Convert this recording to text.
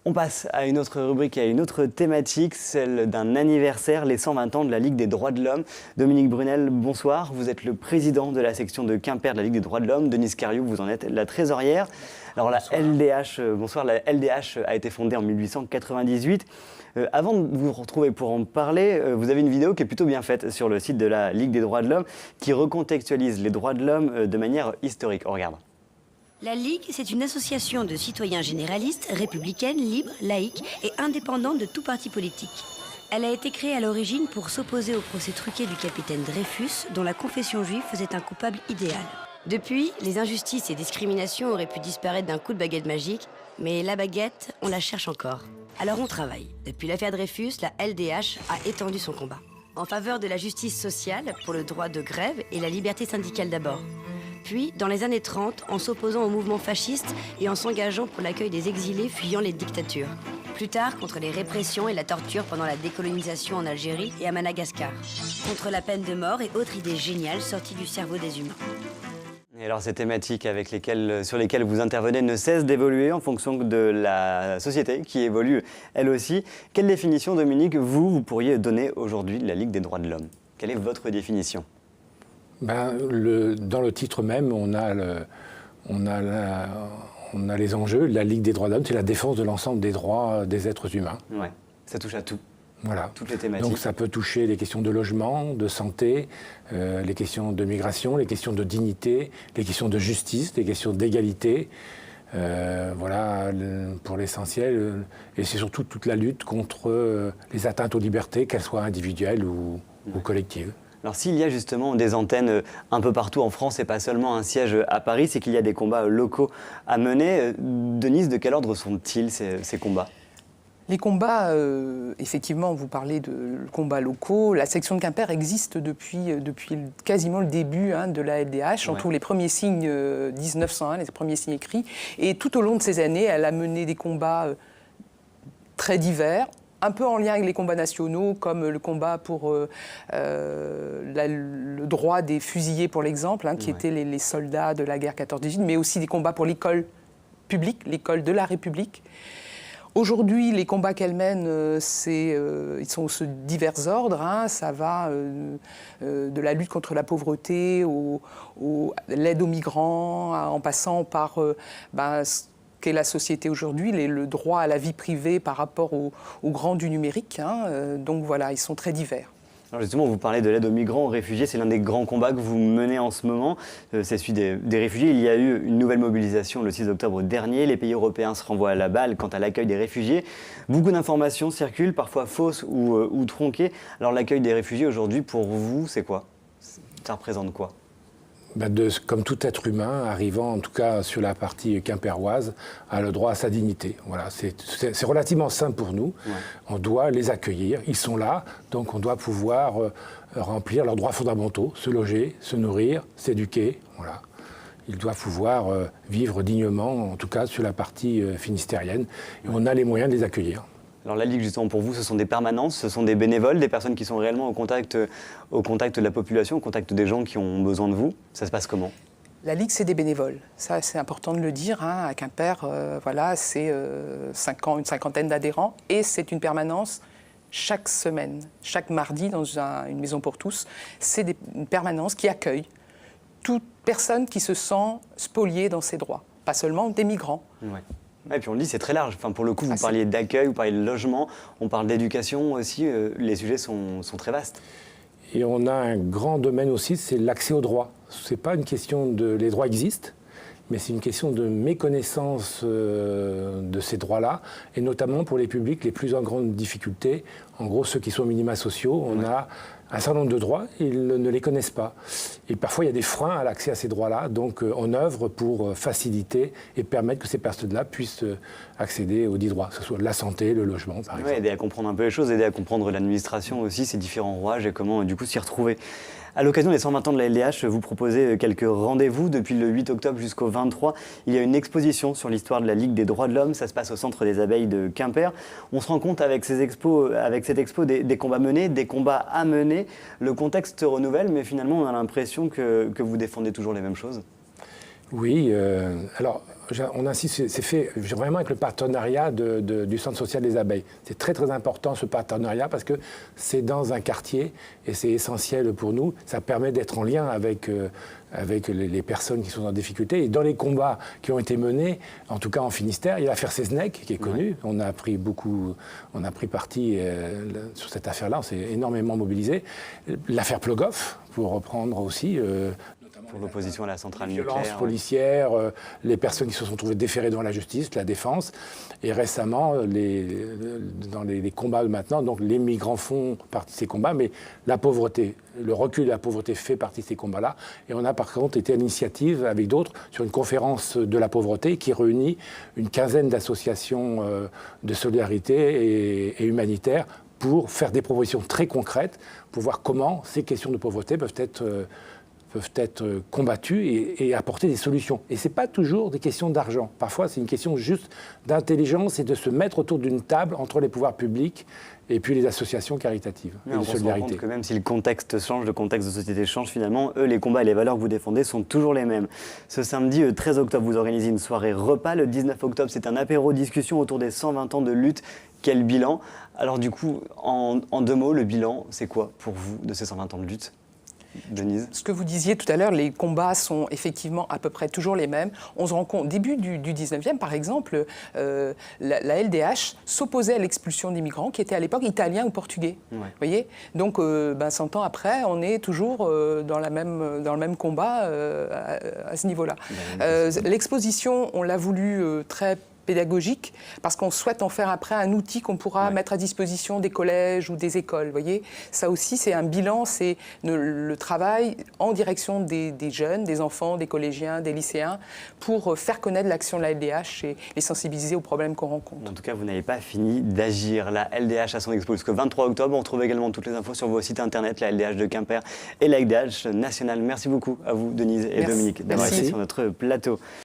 On passe à une autre rubrique, à une autre thématique, celle d'un anniversaire, les 120 ans de la Ligue des droits de l'homme. Dominique Brunel, bonsoir. Vous êtes le président de la section de Quimper de la Ligue des droits de l'homme. Denise Cariou, vous en êtes la trésorière. Alors la LDH a été fondée en 1898. Avant de vous retrouver pour en parler, vous avez une vidéo qui est plutôt bien faite sur le site de la Ligue des droits de l'homme qui recontextualise les droits de l'homme de manière historique. On regarde. La Ligue, c'est une association de citoyens généralistes, républicaine, libre, laïque et indépendante de tout parti politique. Elle a été créée à l'origine pour s'opposer au procès truqué du capitaine Dreyfus, dont la confession juive faisait un coupable idéal. Depuis, les injustices et discriminations auraient pu disparaître d'un coup de baguette magique, mais la baguette, on la cherche encore. Alors on travaille. Depuis l'affaire Dreyfus, la LDH a étendu son combat. En faveur de la justice sociale, pour le droit de grève et la liberté syndicale d'abord. Puis, dans les années 30, en s'opposant au mouvement fasciste et en s'engageant pour l'accueil des exilés fuyant les dictatures. Plus tard, contre les répressions et la torture pendant la décolonisation en Algérie et à Madagascar. Contre la peine de mort et autres idées géniales sorties du cerveau des humains. Et alors ces thématiques sur lesquelles vous intervenez ne cessent d'évoluer en fonction de la société qui évolue elle aussi. Quelle définition, Dominique, vous pourriez donner aujourd'hui de la Ligue des droits de l'homme? Quelle est votre définition? Dans le titre même, on a les enjeux. La Ligue des droits de l'homme, c'est la défense de l'ensemble des droits des êtres humains. Ouais, ça touche à tout. Voilà. Toutes les thématiques. Donc ça peut toucher les questions de logement, de santé, les questions de migration, les questions de dignité, les questions de justice, les questions d'égalité. Voilà pour l'essentiel. Et c'est surtout toute la lutte contre les atteintes aux libertés, qu'elles soient individuelles ou collectives. Alors s'il y a justement des antennes un peu partout en France et pas seulement un siège à Paris, c'est qu'il y a des combats locaux à mener. Denise, de quel ordre sont-ils ces combats ? Les combats, effectivement, vous parlez de combats locaux. La section de Quimper existe depuis quasiment le début de la LDH. On trouve les premiers signes 1901, les premiers signes écrits. Et tout au long de ces années, elle a mené des combats très divers, un peu en lien avec les combats nationaux, comme le combat pour le droit des fusillés, pour l'exemple, qui étaient les soldats de la guerre 14-18, mais aussi des combats pour l'école publique, l'école de la République. Aujourd'hui, les combats qu'elle mène, ils sont sous divers ordres. Ça va de la lutte contre la pauvreté, l'aide aux migrants, en passant par ce qu'est la société aujourd'hui, le droit à la vie privée par rapport au grand du numérique. Donc voilà, ils sont très divers. Alors justement, vous parlez de l'aide aux migrants, aux réfugiés, c'est l'un des grands combats que vous menez en ce moment, c'est celui des réfugiés. Il y a eu une nouvelle mobilisation le 6 octobre dernier, les pays européens se renvoient à la balle quant à l'accueil des réfugiés. Beaucoup d'informations circulent, parfois fausses ou tronquées. Alors l'accueil des réfugiés aujourd'hui, pour vous, c'est quoi? Ça représente quoi? Comme tout être humain, arrivant en tout cas sur la partie quimpéroise, a le droit à sa dignité. Voilà, c'est relativement simple pour nous. Ouais. On doit les accueillir, ils sont là, donc on doit pouvoir remplir leurs droits fondamentaux, se loger, se nourrir, s'éduquer. Voilà. Ils doivent pouvoir vivre dignement, en tout cas sur la partie finistérienne, et on a les moyens de les accueillir. Alors la Ligue, justement, pour vous, ce sont des permanences, ce sont des bénévoles, des personnes qui sont réellement au contact de la population, au contact des gens qui ont besoin de vous. Ça se passe comment? La Ligue, c'est des bénévoles. Ça, c'est important de le dire. À Quimper, c'est une cinquantaine d'adhérents. Et c'est une permanence chaque semaine, chaque mardi, dans une maison pour tous. C'est une permanence qui accueille toute personne qui se sent spoliée dans ses droits. Pas seulement des migrants. Ouais. Et puis on le dit, c'est très large. Enfin, pour le coup, vous parliez d'accueil, vous parliez de logement, on parle d'éducation aussi. Les sujets sont très vastes. Et on a un grand domaine aussi, c'est l'accès aux droits. Ce n'est pas une question de... Les droits existent, mais c'est une question de méconnaissance de ces droits-là, et notamment pour les publics les plus en grande difficulté. En gros, ceux qui sont aux minima sociaux, on a un certain nombre de droits, ils ne les connaissent pas. Et parfois, il y a des freins à l'accès à ces droits-là, donc on œuvre pour faciliter et permettre que ces personnes-là puissent accéder aux 10 droits, que ce soit la santé, le logement, par exemple. Aider à comprendre un peu les choses, aider à comprendre l'administration aussi, ses différents rouages et comment, du coup, s'y retrouver. À l'occasion des 120 ans de la LDH, vous proposez quelques rendez-vous. Depuis le 8 octobre jusqu'au 23, il y a une exposition sur l'histoire de la Ligue des droits de l'homme. Ça se passe au Centre des Abeilles de Quimper. On se rend compte avec cette expo des combats menés, des combats à mener. Le contexte se renouvelle, mais finalement, on a l'impression que vous défendez toujours les mêmes choses. Oui, alors on insiste, c'est fait vraiment avec le partenariat du Centre social des abeilles. C'est très très important ce partenariat parce que c'est dans un quartier et c'est essentiel pour nous. Ça permet d'être en lien avec les personnes qui sont en difficulté. Et dans les combats qui ont été menés, en tout cas en Finistère, il y a l'affaire Seznec qui est connue. On a pris parti sur cette affaire-là, on s'est énormément mobilisé. L'affaire Plogoff, pour reprendre aussi. Pour l'opposition à la centrale nucléaire. Les violences policières, les personnes qui se sont trouvées déférées devant la justice, la défense. Et récemment, dans les combats maintenant, donc les migrants font partie de ces combats, mais la pauvreté, le recul de la pauvreté fait partie de ces combats-là. Et on a par contre été à l'initiative avec d'autres sur une conférence de la pauvreté qui réunit une quinzaine d'associations de solidarité et humanitaires pour faire des propositions très concrètes, pour voir comment ces questions de pauvreté peuvent être combattues et apporter des solutions. Et ce n'est pas toujours des questions d'argent. Parfois, c'est une question juste d'intelligence et de se mettre autour d'une table entre les pouvoirs publics et puis les associations caritatives et de solidarité. On se rend compte que même si le contexte change, le contexte de société change, finalement, eux, les combats et les valeurs que vous défendez sont toujours les mêmes. Ce samedi 13 octobre, vous organisez une soirée repas. Le 19 octobre, c'est un apéro-discussion autour des 120 ans de lutte. Quel bilan? Alors du coup, en 2 mots, le bilan, c'est quoi pour vous de ces 120 ans de lutte? Denise? Ce que vous disiez tout à l'heure, les combats sont effectivement à peu près toujours les mêmes. On se rend compte, début du 19e, par exemple, la LDH s'opposait à l'expulsion des migrants qui étaient à l'époque italiens ou portugais. Ouais. Vous voyez? Donc, 100 ans après, on est toujours dans le même combat à ce niveau-là. L'exposition, on l'a voulu très pédagogique, parce qu'on souhaite en faire après un outil qu'on pourra mettre à disposition des collèges ou des écoles. Vous voyez, ça aussi, c'est un bilan, c'est le travail en direction des jeunes, des enfants, des collégiens, des lycéens, pour faire connaître l'action de la LDH et les sensibiliser aux problèmes qu'on rencontre. En tout cas, vous n'avez pas fini d'agir. La LDH à son expo jusqu'au 23 octobre. On retrouve également toutes les infos sur vos sites internet, la LDH de Quimper et la LDH nationale. Merci beaucoup à vous, Denise et Dominique, d'avoir été sur notre plateau.